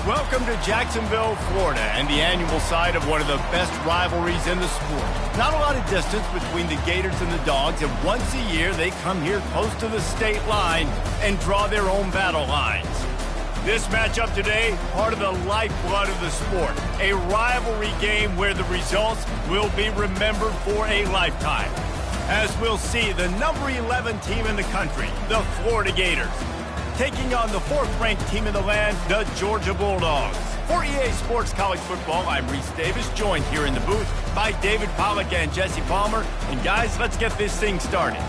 Welcome to Jacksonville, Florida, and the annual site of one of the best rivalries in the sport. Not a lot of distance between the Gators and the Dogs, and once a year they come here close to the state line and draw their own battle lines. This matchup today, part of the lifeblood of the sport, a rivalry game where the results will be remembered for a lifetime. As we'll see, the number 11 team in the country, the Florida Gators, taking on the 4th-ranked team in the land, the Georgia Bulldogs. For EA Sports College Football, I'm Reese Davis, joined here in the booth by David Pollack and Jesse Palmer. And guys, let's get this thing started.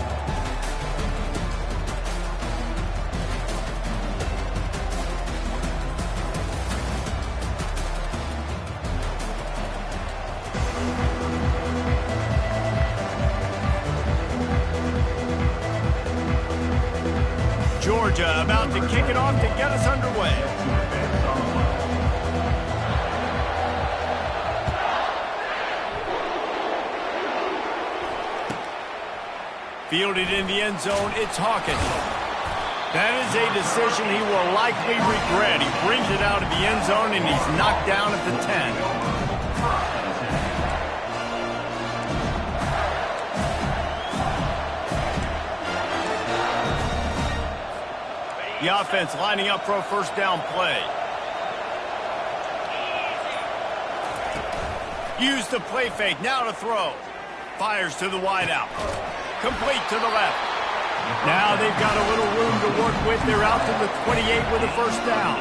Georgia about to kick it off to get us underway. Fielded in the end zone, it's Hawkins. That is a decision he will likely regret. He brings it out of the end zone and he's knocked down at the 10. The offense lining up for a first down play. Use the play fake, now to throw. Fires to the wideout. Complete to the left. Now they've got a little room to work with. They're out to the 28 with a first down.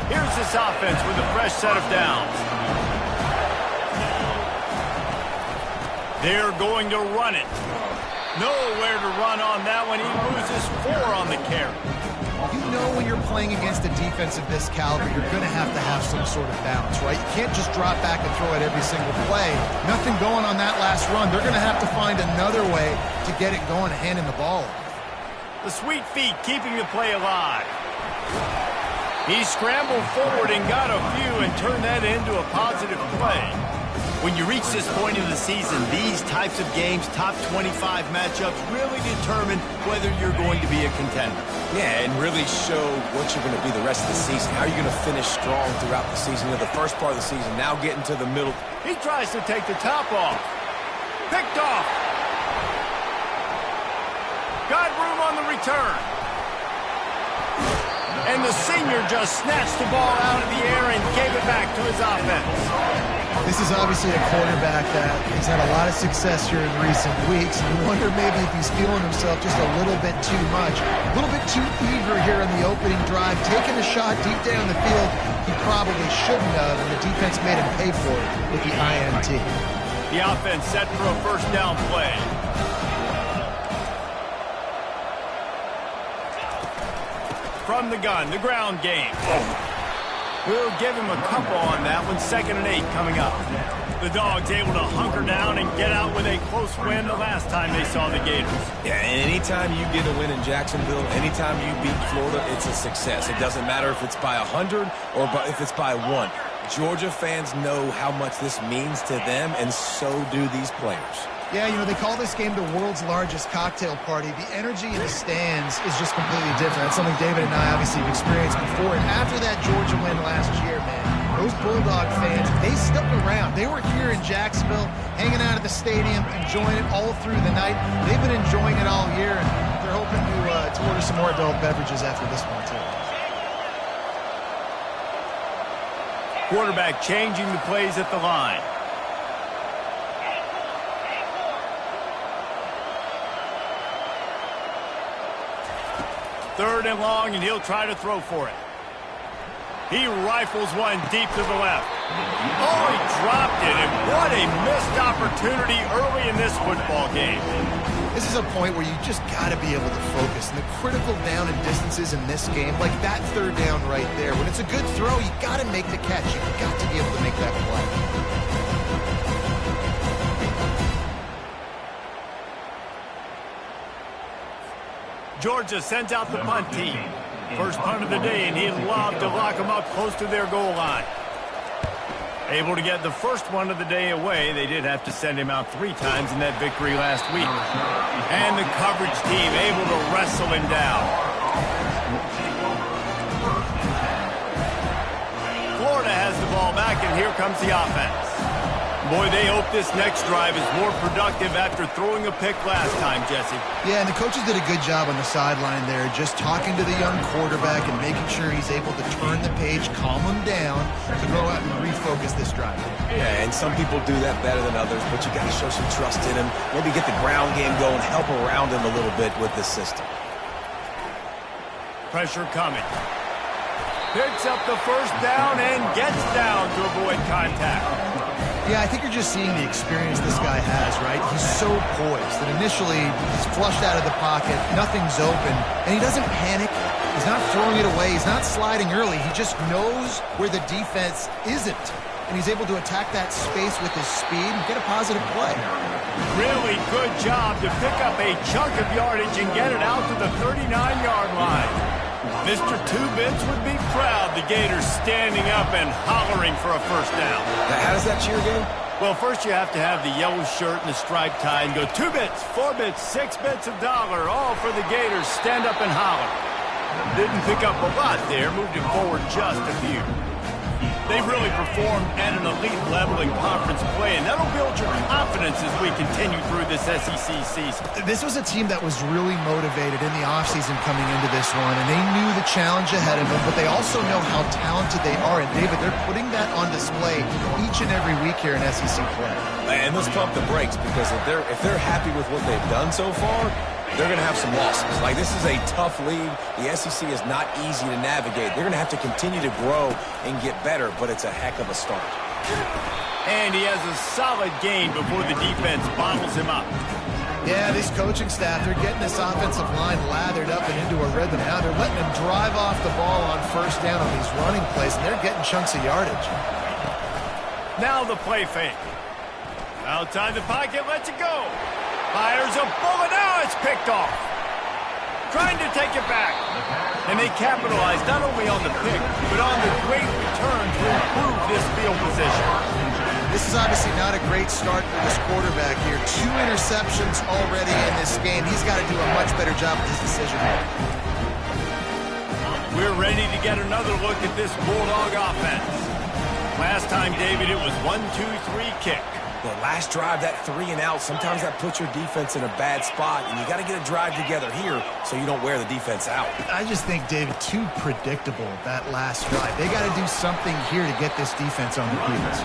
Here's this offense with a fresh set of downs. They're going to run it. Nowhere to run on that one. He loses 4 on the carry. You know when you're playing against a defense of this caliber, you're going to have some sort of balance, right? You can't just drop back and throw it every single play. Nothing going on that last run. They're going to have to find another way to get it going, handing the ball. The sweet feet keeping the play alive. He scrambled forward and got a few and turned that into a positive play. When you reach this point in the season, these types of games, top 25 matchups, really determine whether you're going to be a contender. Yeah, and really show what you're going to be the rest of the season. How are you going to finish strong throughout the season? The first part of the season, now getting to the middle. He tries to take the top off. Picked off. Got room on the return. And the senior just snatched the ball out of the air and gave it back to his offense. This is obviously a quarterback that has had a lot of success here in recent weeks. And you wonder maybe if he's feeling himself just a little bit too much. A little bit too eager here in the opening drive. Taking a shot deep down the field he probably shouldn't have, and the defense made him pay for it with the INT. The offense set for a first down play. From the gun, the ground game. We'll give him a couple on that one. 2nd and 8 coming up. The Dogs able to hunker down and get out with a close win the last time they saw the Gators. Yeah, and anytime you get a win in Jacksonville, anytime you beat Florida, it's a success. It doesn't matter if it's by 100 or if it's by 1. Georgia fans know how much this means to them, and so do these players. Yeah, you know, they call this game the world's largest cocktail party. The energy in the stands is just completely different. That's something David and I obviously have experienced before. And after that Georgia win last year, man, those Bulldog fans, they stuck around. They were here in Jacksonville, hanging out at the stadium, enjoying it all through the night. They've been enjoying it all year, and they're hoping to order some more adult beverages after this one, too. Quarterback changing the plays at the line. Third and long, and he'll try to throw for it. He rifles one deep to the left. Oh, he dropped it, and what a missed opportunity early in this football game. This is a point where you just got to be able to focus. And the critical down and distances in this game, like that third down right there, when it's a good throw, you got to make the catch. You've got to be able to make that play. Georgia sends out the punt team. First punt of the day, and he'd love to lock them up close to their goal line. Able to get the first one of the day away. They did have to send him out 3 times in that victory last week. And the coverage team able to wrestle him down. and here comes the offense. Boy, they hope this next drive is more productive after throwing a pick last time, Jesse. Yeah, and the coaches did a good job on the sideline there, just talking to the young quarterback and making sure he's able to turn the page, calm him down, to go out and refocus this drive. Yeah, and some people do that better than others, but you got to show some trust in him. Maybe get the ground game going, help around him a little bit with this system. Pressure coming. Picks up the first down and gets down to avoid contact. Yeah, I think you're just seeing the experience this guy has, right? He's so poised that initially he's flushed out of the pocket, nothing's open, and he doesn't panic. He's not throwing it away. He's not sliding early. He just knows where the defense isn't, and he's able to attack that space with his speed and get a positive play. Really good job to pick up a chunk of yardage and get it out to the 39-yard line. Mr. Two-Bits would be proud the Gators standing up and hollering for a first down. Now, how does that cheer go? Well, first you have to have the yellow shirt and the striped tie and go 2 bits, 4 bits, 6 bits, $1, all for the Gators. Stand up and holler. Didn't pick up a lot there, moved it forward just a few. They've really performed at an elite level in conference play, and that'll build your confidence as we continue through this SEC season. This was a team that was really motivated in the offseason coming into this one, and they knew the challenge ahead of them, but they also know how talented they are. And, David, they're putting that on display each and every week here in SEC play. And let's pump the brakes, because if they're happy with what they've done so far, they're going to have some losses. Like, this is a tough league. The SEC is not easy to navigate. They're going to have to continue to grow and get better, but it's a heck of a start. And he has a solid gain before the defense bottles him up. Yeah, this coaching staff, they're getting this offensive line lathered up and into a rhythm now. They're letting them drive off the ball on first down on these running plays, and they're getting chunks of yardage. Now the play fake. Outside the pocket, lets it go. Fires a bullet. Now it's picked off. Trying to take it back. And they capitalize not only on the pick, but on the great return to improve this field position. This is obviously not a great start for this quarterback here. 2 interceptions already in this game. He's got to do a much better job with his decision making. We're ready to get another look at this Bulldog offense. Last time, David, it was 1-2-3 kick. The last drive, that 3 and out, sometimes that puts your defense in a bad spot, and you got to get a drive together here so you don't wear the defense out. I just think, David, too predictable, that last drive. They got to do something here to get this defense on their heels.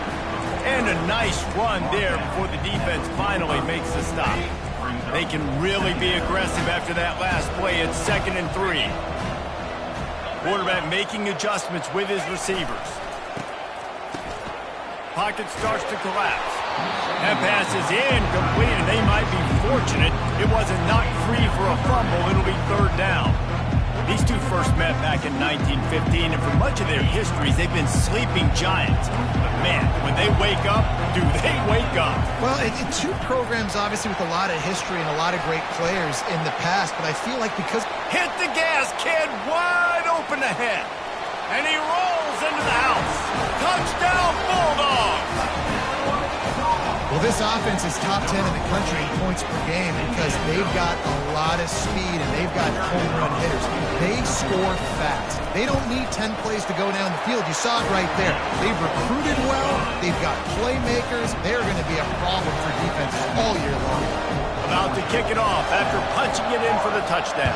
And a nice run there before the defense finally makes the stop. They can really be aggressive after that last play. It's 2nd and 3. Quarterback making adjustments with his receivers. Pocket starts to collapse. That pass is incomplete, and they might be fortunate it wasn't knocked free for a fumble. It'll be 3rd down. These two first met back in 1915, and for much of their histories, they've been sleeping giants. But, man, when they wake up, do they wake up? Well, two programs, obviously, with a lot of history and a lot of great players in the past, but I feel like because... Hit the gas, kid, wide open ahead. And he rolls into the house. Touchdown, Bulldogs! Well, this offense is top 10 in the country in points per game because they've got a lot of speed and they've got home run hitters. They score fast. They don't need 10 plays to go down the field. You saw it right there. They've recruited well. They've got playmakers. They're going to be a problem for defenses all year long. About to kick it off after punching it in for the touchdown.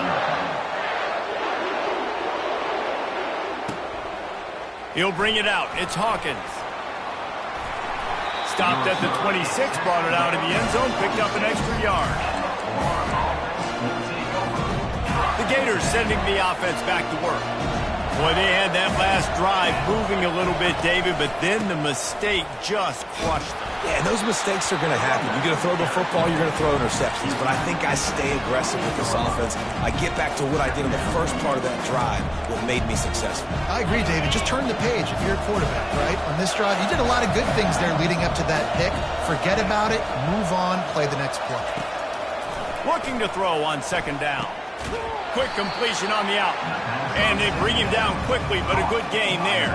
He'll bring it out. It's Hawkins. Stopped at the 26, brought it out of the end zone, picked up an extra yard. The Gators sending the offense back to work. Boy, they had that last drive moving a little bit, David, but then the mistake just crushed them. Yeah, those mistakes are going to happen. You're going to throw the football, you're going to throw interceptions. But I think I stay aggressive with this offense. I get back to what I did in the first part of that drive, what made me successful. I agree, David. Just turn the page if you're a quarterback, right? On this drive, you did a lot of good things there leading up to that pick. Forget about it, move on, play the next play. Looking to throw on 2nd down. Quick completion on the out. And they bring him down quickly, but a good gain there.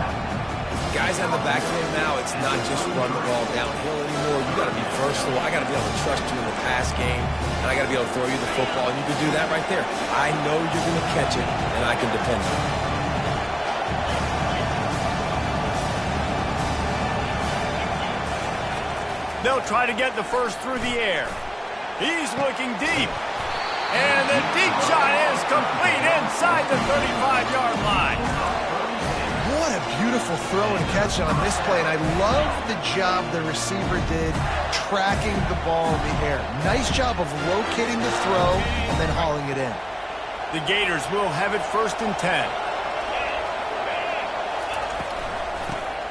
Guys on the back end now, it's not just run the ball downhill anymore. You got to be versatile. I got to be able to trust you in the pass game, and I got to be able to throw you the football, and you can do that right there. I know you're going to catch it, and I can depend on it. They'll try to get the first through the air. He's looking deep. And the deep shot is complete inside the 35-yard line. What a beautiful throw and catch on this play, and I love the job the receiver did tracking the ball in the air. Nice job of locating the throw and then hauling it in. The Gators will have it 1st and 10.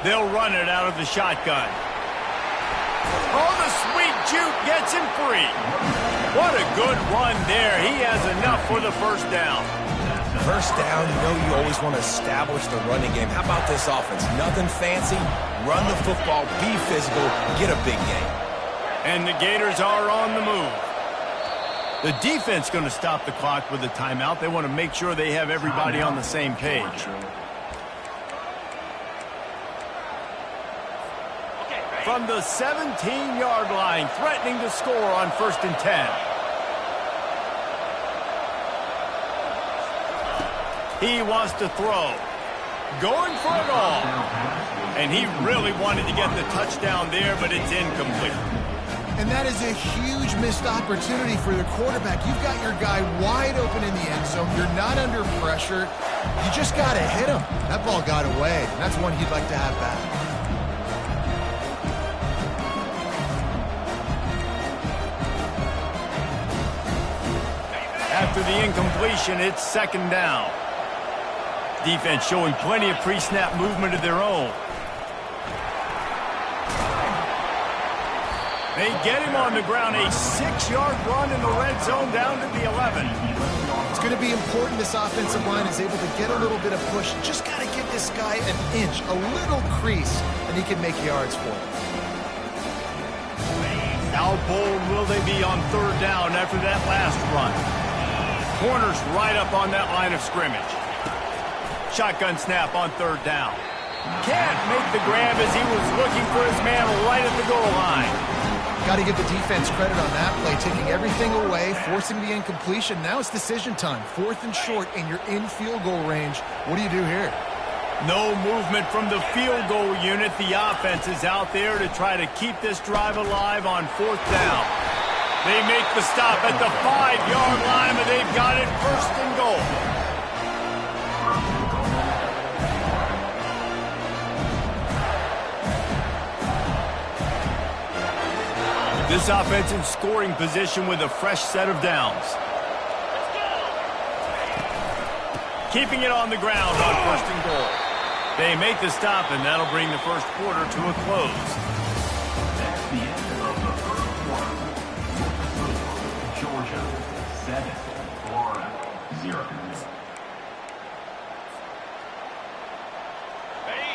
They'll run it out of the shotgun. Oh, the sweet juke gets him free. What a good run there. He has enough for the first down. First down, you know you always want to establish the running game. How about this offense? Nothing fancy. Run the football, be physical, get a big gain. And the Gators are on the move. The defense going to stop the clock with a timeout. They want to make sure they have everybody on the same page. From the 17-yard line, threatening to score on 1st and 10. He wants to throw. Going for it all. And he really wanted to get the touchdown there, but it's incomplete. And that is a huge missed opportunity for the quarterback. You've got your guy wide open in the end zone. You're not under pressure. You just got to hit him. That ball got away. That's one he'd like to have back. After the incompletion, it's 2nd down. Defense showing plenty of pre-snap movement of their own. They get him on the ground, a 6-yard run in the red zone down to the 11. It's going to be important this offensive line is able to get a little bit of push. Just got to give this guy an inch, a little crease, and he can make yards for it. How bold will they be on 3rd down after that last run? Corners right up on that line of scrimmage. Shotgun snap on 3rd down. Can't make the grab as he was looking for his man right at the goal line. Got to give the defense credit on that play, taking everything away, forcing the incompletion. Now it's decision time. 4th and short, and you're in field goal range. What do you do here? No movement from the field goal unit. The offense is out there to try to keep this drive alive on 4th down. They make the stop at the 5-yard line, but they've got it 1st and goal. This offense in scoring position with a fresh set of downs. Keeping it on the ground on 1st and goal. They make the stop, and that'll bring the first quarter to a close. That's the end of the first quarter. Georgia 7, Florida 0.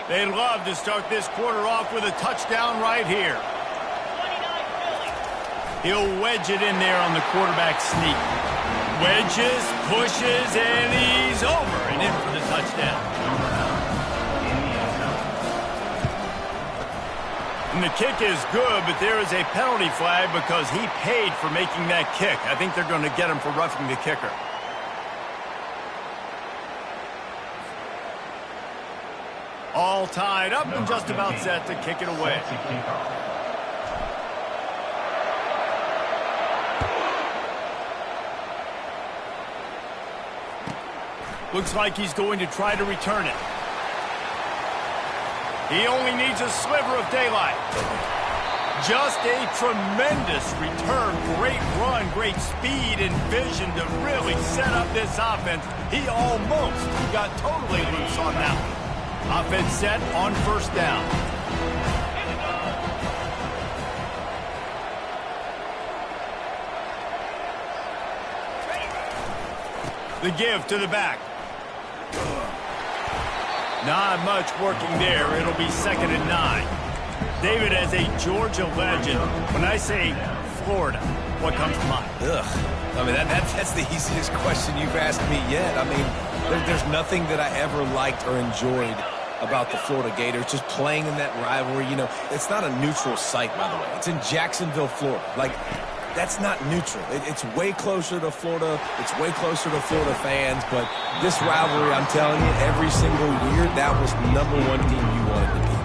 They'd love to start this quarter off with a touchdown right here. He'll wedge it in there on the quarterback sneak. Wedges, pushes, and he's over and in for the touchdown. And the kick is good, but there is a penalty flag because he paid for making that kick. I think they're going to get him for roughing the kicker. All tied up and just about set to kick it away. Looks like he's going to try to return it. He only needs a sliver of daylight. Just a tremendous return. Great run, great speed and vision to really set up this offense. He almost got totally loose on that one. Offense set on 1st down. The give to the back. Not much working there. It'll be 2nd and 9. David, as a Georgia legend, when I say Florida, what comes to mind? I mean, that's the easiest question you've asked me yet. I mean, there's nothing that I ever liked or enjoyed about the Florida Gators, just playing in that rivalry. You know, it's not a neutral site, by the way. It's in Jacksonville, Florida. Like, that's not neutral. It's way closer to Florida. It's way closer to Florida fans. But this rivalry, I'm telling you, every single year, that was the #1 team you wanted to beat.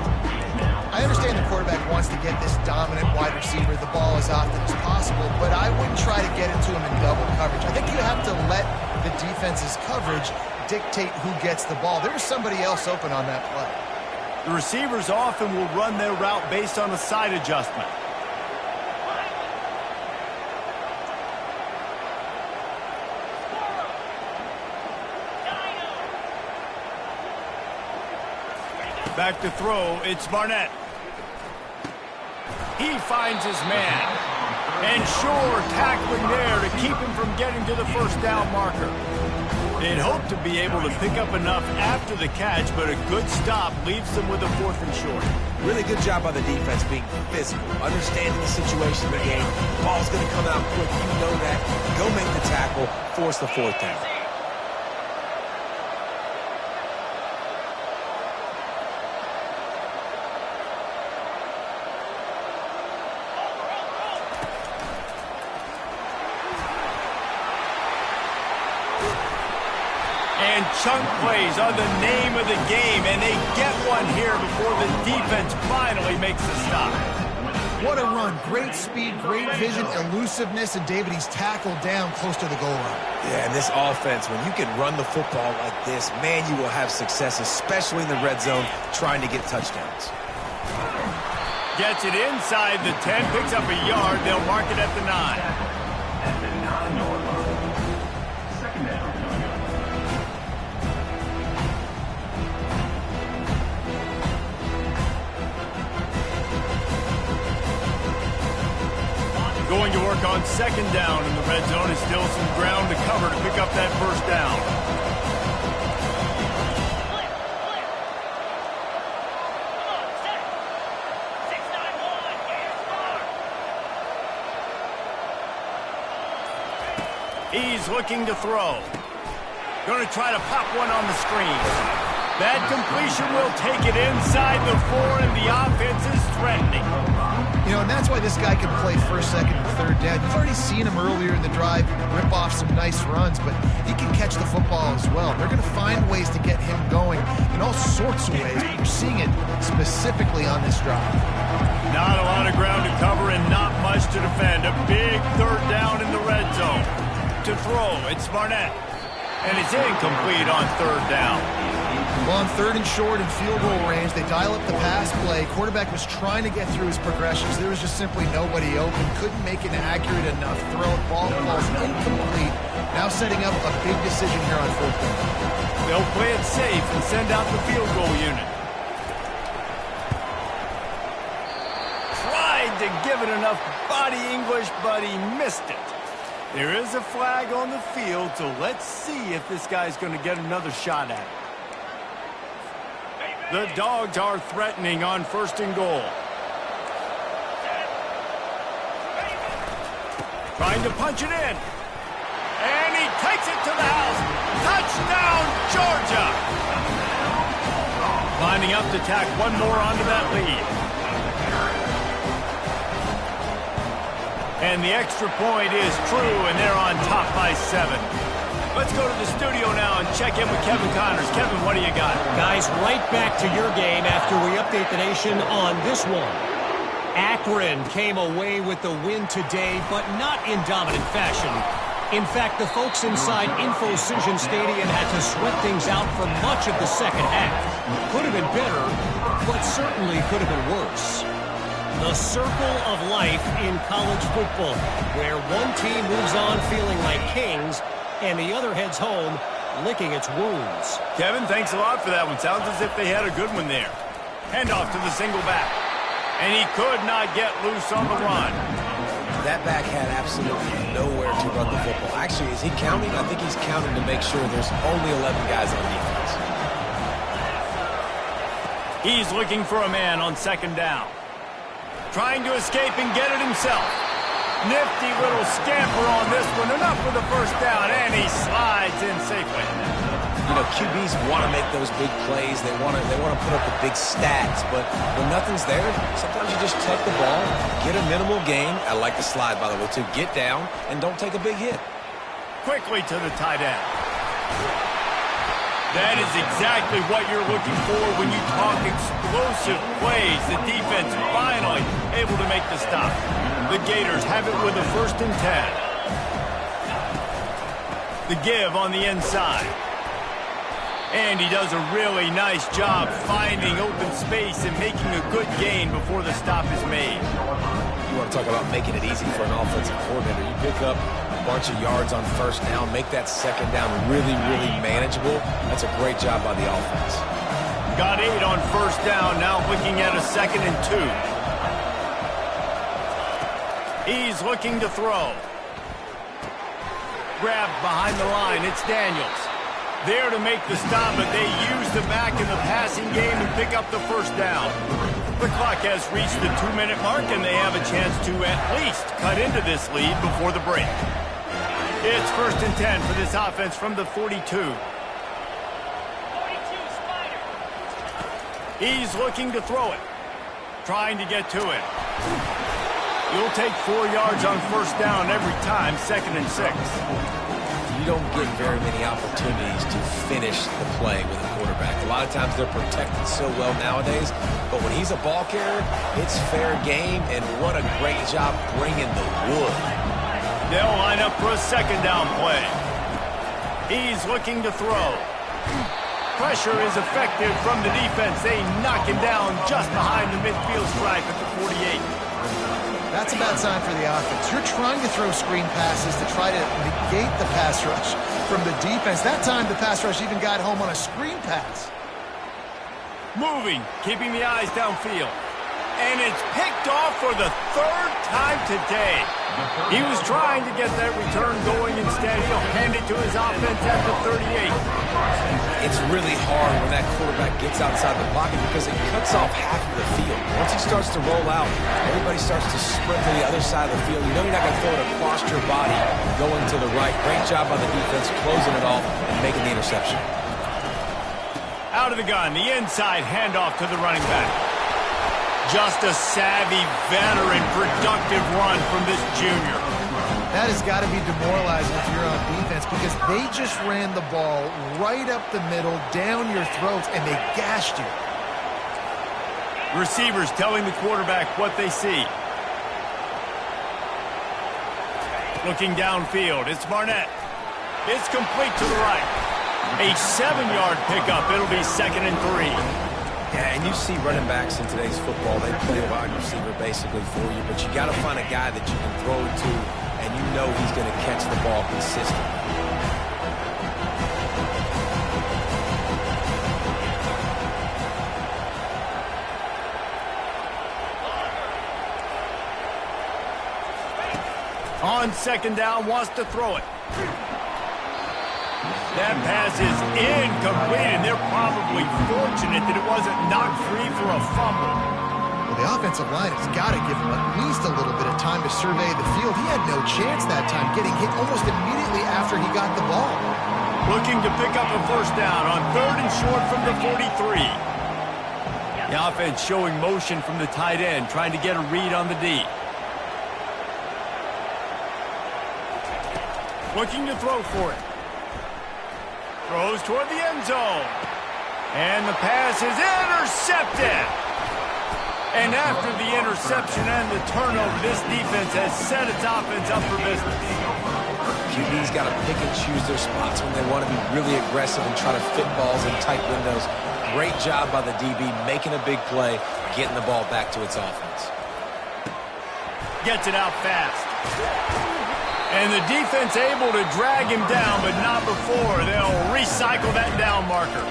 I I understand the quarterback wants to get this dominant wide receiver the ball as often as possible, but I wouldn't try to get into him in double coverage. I think you have to let the defense's coverage dictate who gets the ball. There's somebody else open on that play. The receivers often will run their route based on a side adjustment. Back to throw, it's Barnett. He finds his man. And sure, tackling there to keep him from getting to the first down marker. They'd hope to be able to pick up enough after the catch, but a good stop leaves them with a 4th and short. Really good job by the defense being physical, understanding the situation of the game. The ball's going to come out quick. You know that. Go make the tackle, force the 4th down. And chunk plays are the name of the game, and they get one here before the defense finally makes the stop. What a run. Great speed, great vision, elusiveness, and David, he's tackled down close to the goal line. Yeah, and this offense, when you can run the football like this, man, you will have success, especially in the red zone, trying to get touchdowns. Gets it inside the 10, picks up a yard. They'll mark it at the 9. At the 9-yard line. Second down. Going to work on second down in the red zone is still some ground to cover to pick up that first down. He's looking to throw. Going to try to pop one on the screen. That completion will take it inside the 4, and the offense is threatening. You know, and that's why this guy can play first, second, and third down. You've already seen him earlier in the drive rip off some nice runs, but he can catch the football as well. They're going to find ways to get him going in all sorts of ways. We're seeing it specifically on this drive. Not a lot of ground to cover and not much to defend. A big 3rd down in the red zone. To throw, it's Barnett. And it's incomplete on 3rd down. Well, on 3rd and short and field goal range, they dial up the pass play. Quarterback was trying to get through his progressions. There was just simply nobody open. Couldn't make an accurate enough throw. Ball falls incomplete. Now setting up a big decision here on 4th down. They'll play it safe and send out the field goal unit. Tried to give it enough body English, but he missed it. There is a flag on the field, so let's see if this guy's going to get another shot at it. The Dogs are threatening on 1st and goal. Trying to punch it in. And he takes it to the house. Touchdown, Georgia! Lining up to tack one more onto that lead. And the extra point is true, and they're on top by 7. Let's go to the studio now and check in with Kevin Connors. Kevin, what do you got? Guys, right back to your game after we update the nation on this one. Akron came away with the win today, but not in dominant fashion. In fact, the folks inside InfoCision Stadium had to sweat things out for much of the second half. Could have been better, but certainly could have been worse. The circle of life in college football, where one team moves on feeling like kings, and the other heads home licking its wounds. Kevin, thanks a lot for that one. Sounds as if they had a good one there. Handoff to the single back. And he could not get loose on the run. That back had absolutely nowhere to run the football. Actually, is he counting? I think he's counting to make sure there's only 11 guys on defense. He's looking for a man on 2nd down. Trying to escape and get it himself. Nifty little scamper on this one. Enough for the first down, and he slides in safely. You know, QBs want to make those big plays. They want to put up the big stats. But when nothing's there, sometimes you just tuck the ball, get a minimal gain. I like the slide, by the way, too. Get down and don't take a big hit. Quickly to the tight end. That is exactly what you're looking for when you talk explosive plays. The defense finally able to make the stop. The Gators have it with a 1st and 10. The give on the inside. And he does a really nice job finding open space and making a good gain before the stop is made. You want to talk about making it easy for an offensive coordinator. You pick up a bunch of yards on 1st down, make that 2nd down really, really manageable. That's a great job by the offense. Got 8 on 1st down, now looking at a 2nd and 2. He's looking to throw. Grabbed behind the line, it's Daniels. There to make the stop, but they use the back in the passing game and pick up the 1st down. The clock has reached the 2-minute mark, and they have a chance to at least cut into this lead before the break. It's 1st and 10 for this offense from the 42. He's looking to throw it. Trying to get to it. You'll take 4 yards on 1st down every time, 2nd and 6. You don't get very many opportunities to finish the play with a quarterback. A lot of times they're protected so well nowadays, but when he's a ball carrier, it's fair game, and what a great job bringing the wood. They'll line up for a 2nd down play. He's looking to throw. Pressure is effective from the defense. They knock him down just behind the midfield stripe at the 48. That's a bad sign for the offense. You're trying to throw screen passes to try to negate the pass rush from the defense. That time, the pass rush even got home on a screen pass. Moving, keeping the eyes downfield. And it's picked off for the 3rd time today. He was trying to get that return going. Instead, he'll hand it to his offense at the 38. It's really hard when that quarterback gets outside the pocket because it cuts off half of the field. Once he starts to roll out, everybody starts to sprint to the other side of the field. You know you're not going to throw it across your body going to the right. Great job by the defense closing it off and making the interception. Out of the gun, the inside handoff to the running back. Just a savvy, veteran, productive run from this junior. That has got to be demoralizing if you're on defense because they just ran the ball right up the middle, down your throats, and they gashed you. Receivers telling the quarterback what they see. Looking downfield, it's Barnett. It's complete to the right. A 7-yard pickup. It'll be 2nd and 3. Yeah, and you see running backs in today's football, they play a wide receiver basically for you, but you got to find a guy that you can throw it to, and you know he's going to catch the ball consistently. On 2nd down, wants to throw it. That pass is incomplete, and they're probably fortunate that it wasn't knocked free for a fumble. Well, the offensive line has got to give him at least a little bit of time to survey the field. He had no chance that time, getting hit almost immediately after he got the ball. Looking to pick up a 1st down on 3rd and short from the 43. The offense showing motion from the tight end, trying to get a read on the D. Looking to throw for it. Throws toward the end zone. And the pass is intercepted. And after the interception and the turnover, this defense has set its offense up for business. QB's got to pick and choose their spots when they want to be really aggressive and try to fit balls in tight windows. Great job by the DB making a big play, getting the ball back to its offense. Gets it out fast. And the defense able to drag him down, but not before. They'll recycle that down marker.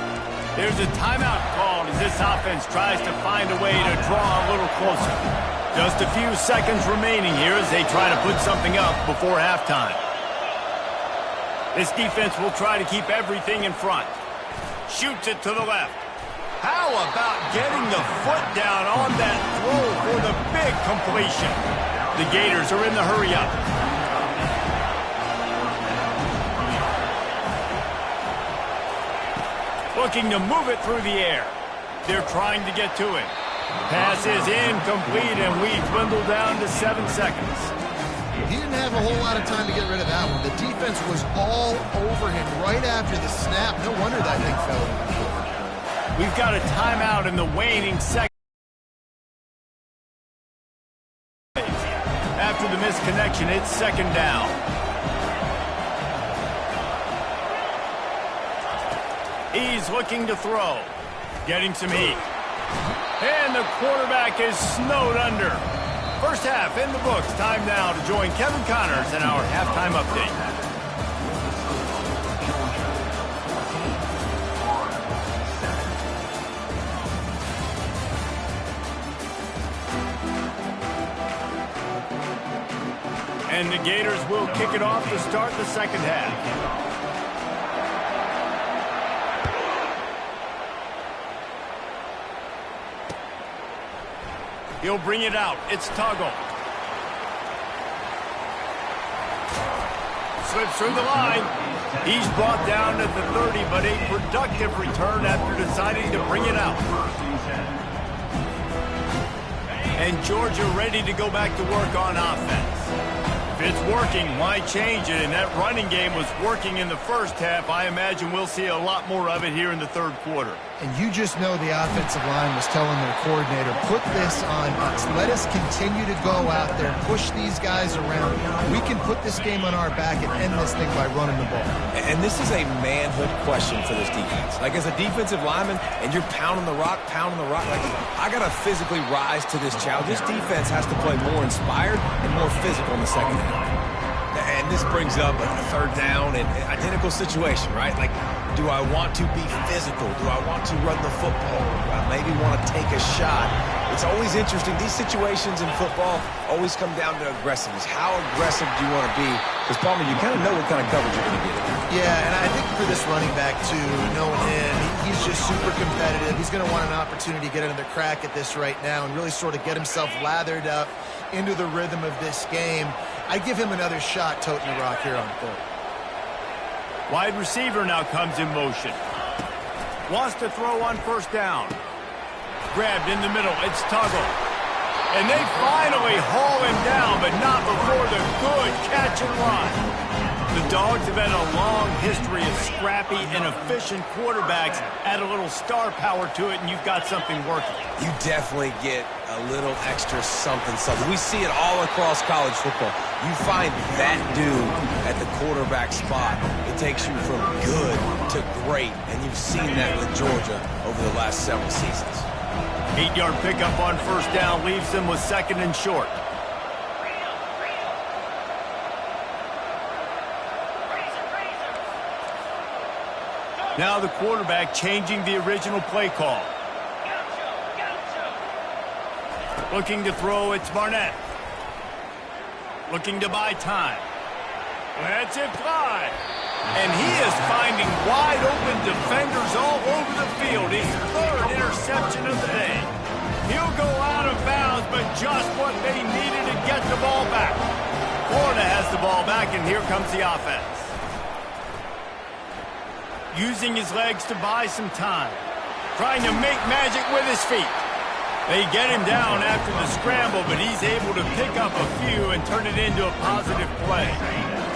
There's a timeout called as this offense tries to find a way to draw a little closer. Just a few seconds remaining here as they try to put something up before halftime. This defense will try to keep everything in front. Shoots it to the left. How about getting the foot down on that throw for the big completion? The Gators are in the hurry-up. Looking to move it through the air. They're trying to get to it. Pass is incomplete, and we dwindle down to 7 seconds. He didn't have a whole lot of time to get rid of that one. The defense was all over him right after the snap. No wonder that thing fell. We've got a timeout in the waning second. After the misconnection, it's second down. He's looking to throw. Getting some heat. And the quarterback is snowed under. First half in the books. Time now to join Kevin Connors in our halftime update. And the Gators will kick it off to start the second half. He'll bring it out. It's Tuggle. Slips through the line. He's brought down at the 30, but a productive return after deciding to bring it out. And Georgia ready to go back to work on offense. If it's working, why change it? And that running game was working in the first half. I imagine we'll see a lot more of it here in the third quarter. And you just know the offensive line was telling their coordinator, put this on us. Let us continue to go out there, push these guys around. We can put this game on our back and end this thing by running the ball. And this is a manhood question for this defense. Like, as a defensive lineman, and you're pounding the rock, like, I got to physically rise to this challenge. This defense has to play more inspired and more physical in the second half. And this brings up a third down and identical situation, right? Like, do I want to be physical? Do I want to run the football? Do I maybe want to take a shot? It's always interesting. These situations in football always come down to aggressiveness. How aggressive do you want to be? Because, Palmer, you kind of know what kind of coverage you're going to get. Yeah, and I think for this running back, too, knowing him, he's just super competitive. He's going to want an opportunity to get another crack at this right now and really sort of get himself lathered up into the rhythm of this game. I give him another shot toting the rock here on third. Wide receiver now comes in motion. Wants to throw on first down. Grabbed in the middle. It's Tuggle. And they finally haul him down, but not before the good catch and run. The Dogs have had a long history of scrappy and efficient quarterbacks. Add a little star power to it, and you've got something working. You definitely get a little extra something. We see it all across college football. You find that dude at the quarterback spot. It takes you from good to great, and you've seen that with Georgia over the last several seasons. 8-yard pickup on first down leaves them with second and short. Now the quarterback changing the original play call. Looking to throw, it's Barnett. Looking to buy time. Let's it fly. And he is finding wide open defenders all over the field. His third interception of the day. He'll go out of bounds, but just what they needed to get the ball back. Florida has the ball back, and here comes the offense. Using his legs to buy some time. Trying to make magic with his feet. They get him down after the scramble, but he's able to pick up a few and turn it into a positive play.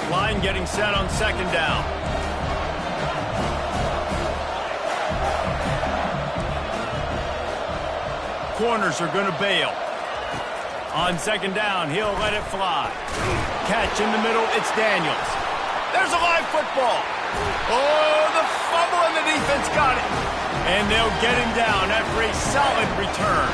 Line getting set on second down. Corners are going to bail. On second down, he'll let it fly. Catch in the middle, it's Daniels. There's a live football. Oh, the fumble, and the defense got it. And they'll get him down after a solid return.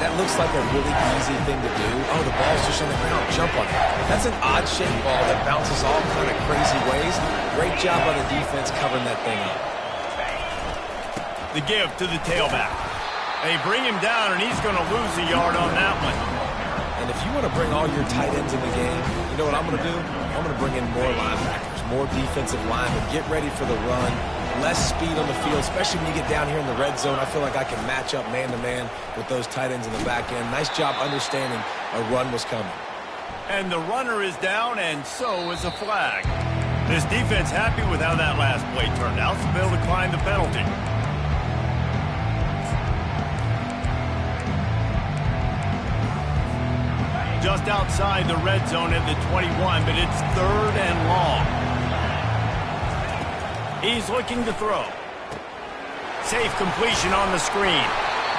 That looks like a really easy thing to do. Oh, the ball's just on the ground. Jump on it. That's an odd-shaped ball that bounces all kind of crazy ways. Great job by the defense covering that thing up. The give to the tailback. They bring him down, and he's going to lose a yard on that one. And if you want to bring all your tight ends in the game, you know what I'm going to do? I'm going to bring in more linebackers, more defensive linemen, get ready for the run, less speed on the field, especially when you get down here in the red zone. I feel like I can match up man-to-man with those tight ends in the back end. Nice job understanding a run was coming. And the runner is down, and so is a flag. This defense happy with how that last play turned out, so they'll decline the penalty. Just just outside the red zone at the 21, but it's 3rd and long. He's looking to throw. Safe completion on the screen.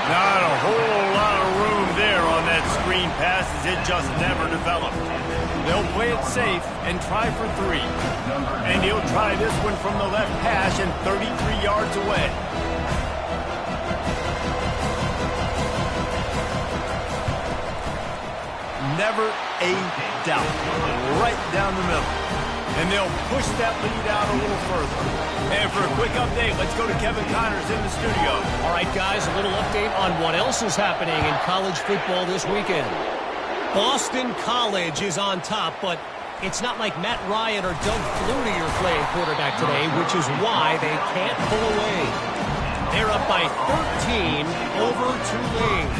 Not a whole lot of room there on that screen pass as it just never developed. They'll play it safe and try for 3. And he'll try this one from the left hash and 33 yards away. Never a doubt. Right down the middle. And they'll push that lead out a little further. And for a quick update, let's go to Kevin Connors in the studio. All right, guys, a little update on what else is happening in college football this weekend. Boston College is on top, but it's not like Matt Ryan or Doug Flutie are playing quarterback today, which is why they can't pull away. They're up by 13 over Tulane.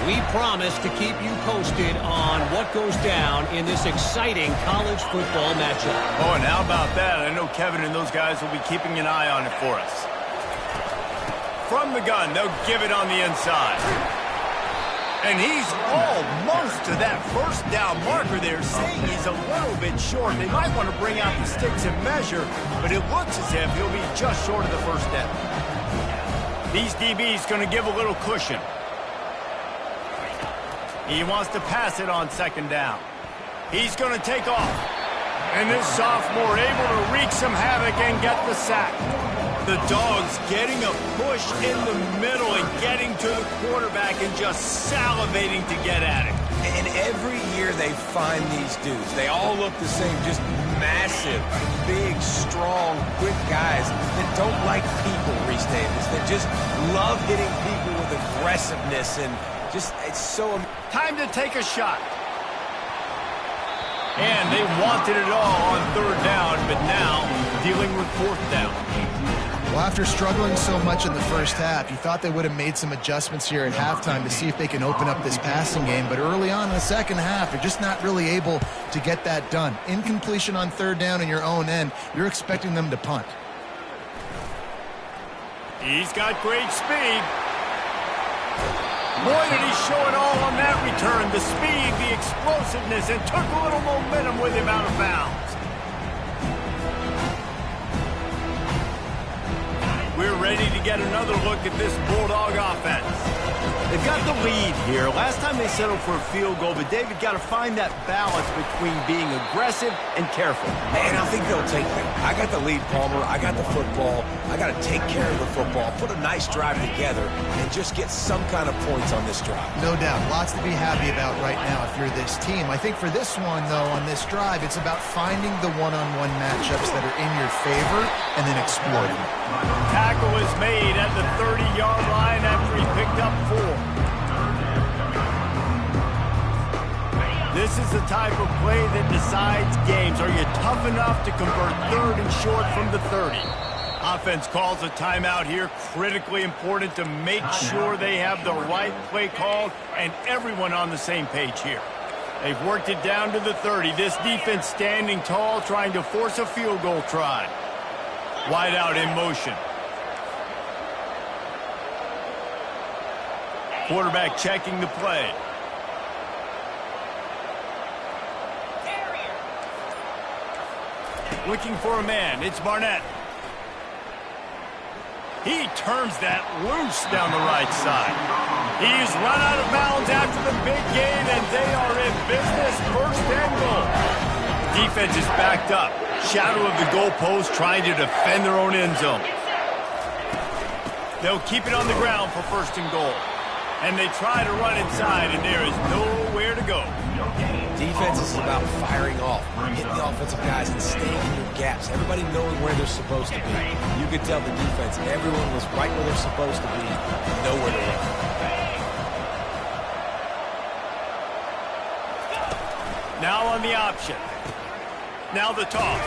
We promise to keep you posted on what goes down in this exciting college football matchup. Oh, and how about that? I know Kevin and those guys will be keeping an eye on it for us. From the gun, they'll give it on the inside. And he's almost to that first down marker there, saying he's a little bit short. They might want to bring out the sticks and measure, but it looks as if he'll be just short of the first down. These DBs going to give a little cushion. He wants to pass it on 2nd down. He's going to take off. And this sophomore able to wreak some havoc and get the sack. The Dogs getting a push in the middle and getting to the quarterback and just salivating to get at it. And every year they find these dudes. They all look the same, just massive, big, strong, quick guys that don't like people, Reese Davis, that just love hitting people with aggressiveness and just, it's so... Time to take a shot. And they wanted it all on 3rd down, but now dealing with 4th down. Well, after struggling so much in the first half, you thought they would have made some adjustments here at halftime to see if they can open up this passing game. But early on in the second half, they're just not really able to get that done. Incompletion on 3rd down in your own end, you're expecting them to punt. He's got great speed. Boy, did he show it all on that return. The speed, the explosiveness, and took a little momentum with him out of bounds. We're ready to get another look at this Bulldog offense. They've got the lead here. Last time they settled for a field goal, but David got to find that balance between being aggressive and careful. And I think they'll take that. I got the lead, Palmer. I got the football. I got to take care of the football, put a nice drive together, and just get some kind of points on this drive. No doubt. Lots to be happy about right now if you're this team. I think for this one, though, on this drive, it's about finding the one-on-one matchups that are in your favor and then exploiting. Tackle is made at the 30-yard line after he picked up 4. This is the type of play that decides games. Are you tough enough to convert 3rd and short from the 30? Offense calls a timeout here. Critically important to make sure they have the right play called and everyone on the same page here. They've worked it down to the 30. This defense standing tall, trying to force a field goal try. Wide out in motion. Quarterback checking the play. Looking for a man. It's Barnett. He turns that loose down the right side. He's run out of bounds after the big gain, and they are in business. 1st and goal. Defense is backed up. Shadow of the goalpost, trying to defend their own end zone. They'll keep it on the ground for 1st and goal. And they try to run inside, and there is nowhere to go. Defense is about firing off, hitting the offensive guys and staying in your gaps. Everybody knowing where they're supposed to be. You could tell the defense, everyone was right where they're supposed to be, nowhere to run. Now on the option. Now the toss.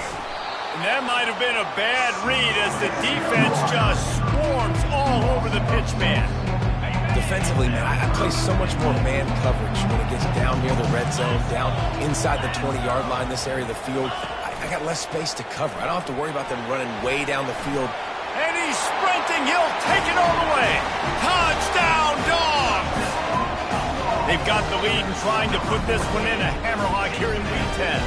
And that might have been a bad read as the defense just swarms all over the pitch man. Defensively, man, I play so much more man coverage when it gets down near the red zone, down inside the 20-yard line, this area of the field. I got less space to cover. I don't have to worry about them running way down the field. And he's sprinting. He'll take it all the way. Touchdown, Dogs! They They've got the lead and trying to put this one in a hammerlock here in Week 10.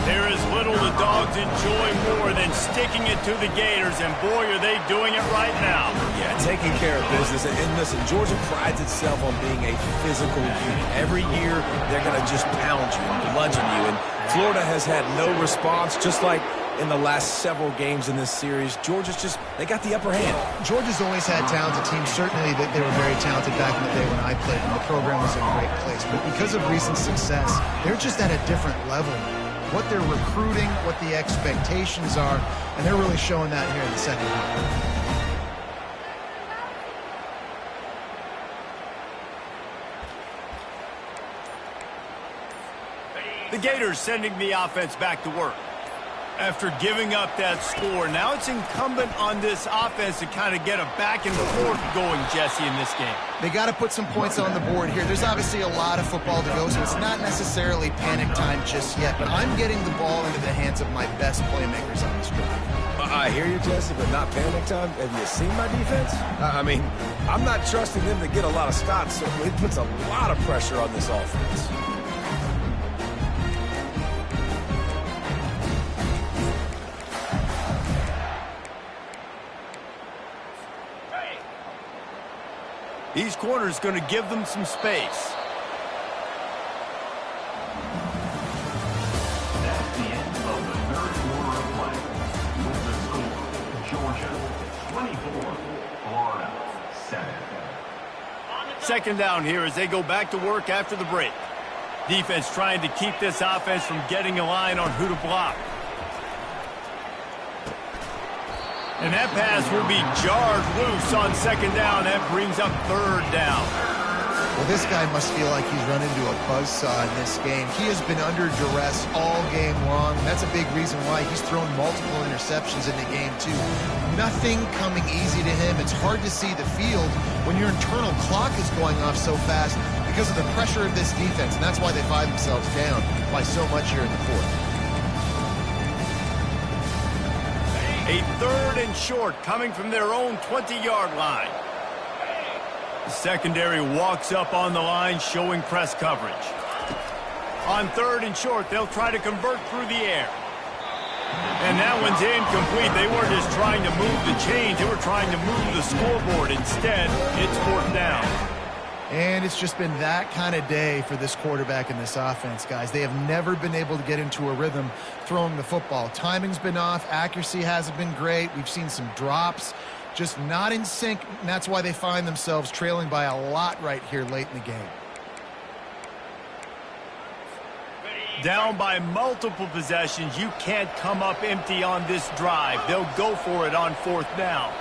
There is little the Dogs enjoy more than sticking it to the Gators, and boy, are they doing it right now. Yeah, taking care of business. And listen, Georgia prides itself on being a physical unit. Every year, they're going to just pound you and bludgeon you. And Florida has had no response, just like in the last several games in this series. Georgia's just, they got the upper hand. Georgia's always had talented teams. Certainly they were very talented back in the day when I played, and the program was in a great place. But because of recent success, they're just at a different level. What they're recruiting, what the expectations are, and they're really showing that here in the second half. The Gators sending the offense back to work. After giving up that score, now it's incumbent on this offense to kind of get a back and forth going, Jesse, in this game. They got to put some points on the board here. There's obviously a lot of football to go, so it's not necessarily panic time just yet, but I'm getting the ball into the hands of my best playmakers on this drive. I hear you, Jesse, but not panic time. Have you seen my defense? I mean, I'm not trusting them to get a lot of stops, so it puts a lot of pressure on this offense. These corners going to give them some space. That's the end of the third quarter of play. With the score, Georgia 24, Florida 7. Second down here as they go back to work after the break. Defense trying to keep this offense from getting a line on who to block. And that pass will be jarred loose on second down. That brings up third down. Well, this guy must feel like he's run into a buzzsaw in this game. He has been under duress all game long. That's a big reason why he's thrown multiple interceptions in the game, too. Nothing coming easy to him. It's hard to see the field when your internal clock is going off so fast because of the pressure of this defense. And that's why they find themselves down by so much here in the fourth. A third and short coming from their own 20-yard line. The secondary walks up on the line showing press coverage. On third and short, they'll try to convert through the air. And that one's incomplete. They weren't just trying to move the chains. They were trying to move the scoreboard. Instead, it's fourth down. And it's just been that kind of day for this quarterback and this offense, guys. They have never been able to get into a rhythm throwing the football. Timing's been off. Accuracy hasn't been great. We've seen some drops, just not in sync, and that's why they find themselves trailing by a lot right here late in the game. Down by multiple possessions. You can't come up empty on this drive. They'll go for it on fourth down.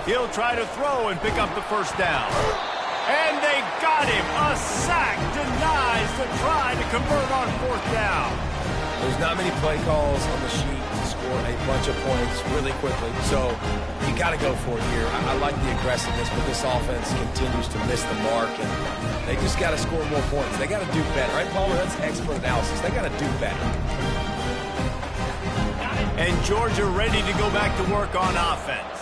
He'll try to throw and pick up the first down. And they got him. A sack denies the try to convert on fourth down. There's not many play calls on the sheet to score a bunch of points really quickly. So you got to go for it here. I like the aggressiveness, but this offense continues to miss the mark, and they just got to score more points. They got to do better. Right, Palmer? That's expert analysis. They got to do better. And Georgia ready to go back to work on offense.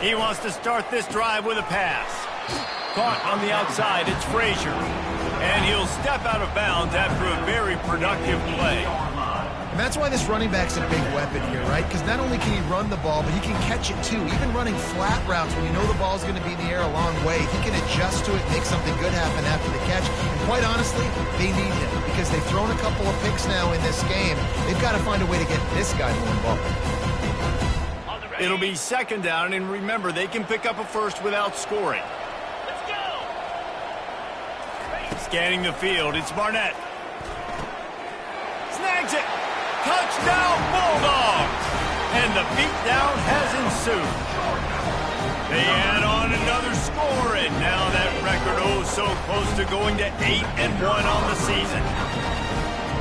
He wants to start this drive with a pass. Caught on the outside, it's Frazier. And he'll step out of bounds after a very productive play. And that's why this running back's a big weapon here, right? Because not only can he run the ball, but he can catch it too. Even running flat routes when you know the ball's going to be in the air a long way, he can adjust to it, make something good happen after the catch. And quite honestly, they need him because they've thrown a couple of picks now in this game. They've got to find a way to get this guy more involved. It'll be second down, and remember, they can pick up a first without scoring. Let's go! Scanning the field, it's Barnett. Snags it! Touchdown, Bulldogs! And the beatdown has ensued. They add on another score, and now that record so close to going to 8-1 on the season.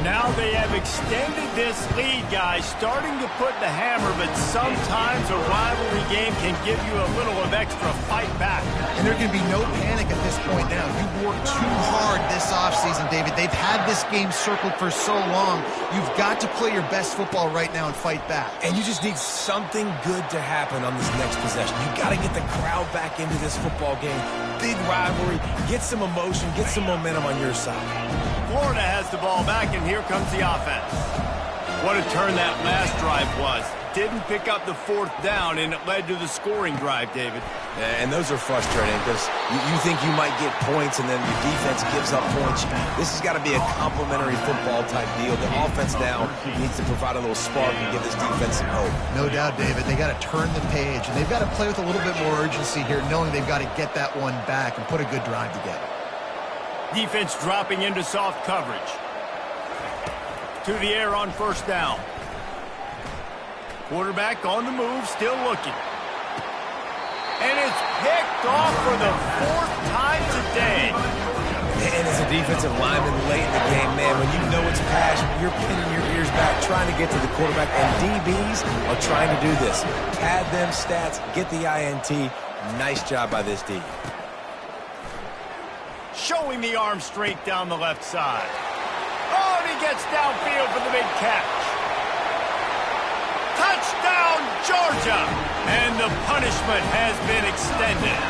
Now they have extended this lead, guys, starting to put the hammer, but sometimes a rivalry game can give you a little of extra fight back. And there can be no panic at this point now. You've worked too hard this offseason, David. They've had this game circled for so long. You've got to play your best football right now and fight back. And you just need something good to happen on this next possession. You got to get the crowd back into this football game. Big rivalry. Get some emotion. Get some momentum on your side. Florida has the ball back, and here comes the offense. What a turn that last drive was. Didn't pick up the fourth down, and it led to the scoring drive, David. Yeah, and those are frustrating because you think you might get points, and then your defense gives up points. This has got to be a complimentary football type deal. The offense now needs to provide a little spark and give this defense some hope. No doubt, David. They got to turn the page, and they've got to play with a little bit more urgency here, knowing they've got to get that one back and put a good drive together. Defense dropping into soft coverage. To the air on first down. Quarterback on the move, still looking. And it's picked off for the fourth time today. And as a defensive lineman late in the game, man, when you know it's pass, you're pinning your ears back, trying to get to the quarterback. And DBs are trying to do this. Pad them stats, get the INT. Nice job by this D. Showing the arm straight down the left side. Oh, and he gets downfield for the big catch. Touchdown, Georgia! And the punishment has been extended.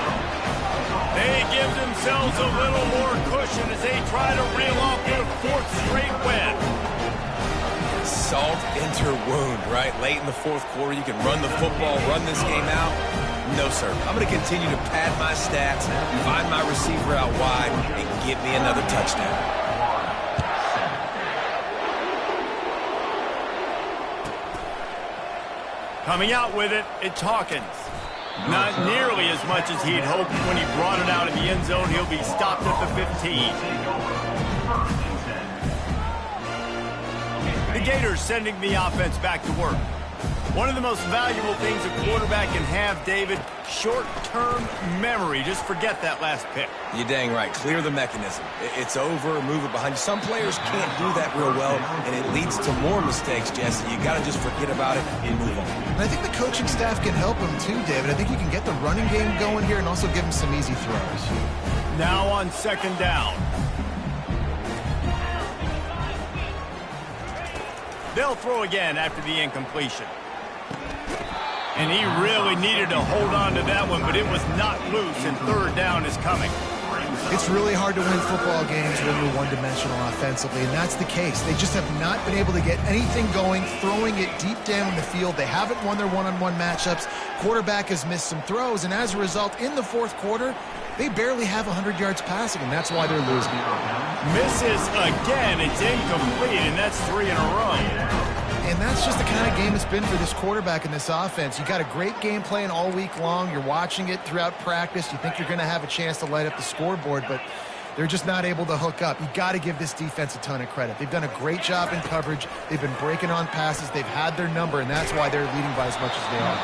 They give themselves a little more cushion as they try to reel off their fourth straight win. Salt into wound, right? Late in the fourth quarter, you can run the football, run this game out. No, sir. I'm going to continue to pad my stats, find my receiver out wide, and give me another touchdown. Coming out with it, it's Hawkins. Not nearly as much as he'd hoped when he brought it out in the end zone. He'll be stopped at the 15. The Gators sending the offense back to work. One of the most valuable things a quarterback can have, David, short-term memory. Just forget that last pick. You're dang right. Clear the mechanism. It's over, move it behind you. Some players can't do that real well, and it leads to more mistakes, Jesse. You got to just forget about it and move on. And I think the coaching staff can help him too, David. I think you can get the running game going here and also give him some easy throws. Now on second down. They'll throw again after the incompletion. And he really needed to hold on to that one, but it was not loose, and third down is coming. It's really hard to win football games when you're one-dimensional offensively, and that's the case. They just have not been able to get anything going, throwing it deep down in the field. They haven't won their one-on-one matchups. Quarterback has missed some throws, and as a result, in the fourth quarter, they barely have 100 yards passing, and that's why they're losing. Misses again. It's incomplete, and that's 3 in a row. And that's just the kind of game it's been for this quarterback in this offense. You got a great game plan all week long. You're watching it throughout practice. You think you're going to have a chance to light up the scoreboard, but they're just not able to hook up. You got to give this defense a ton of credit. They've done a great job in coverage. They've been breaking on passes. They've had their number, and that's why they're leading by as much as they are.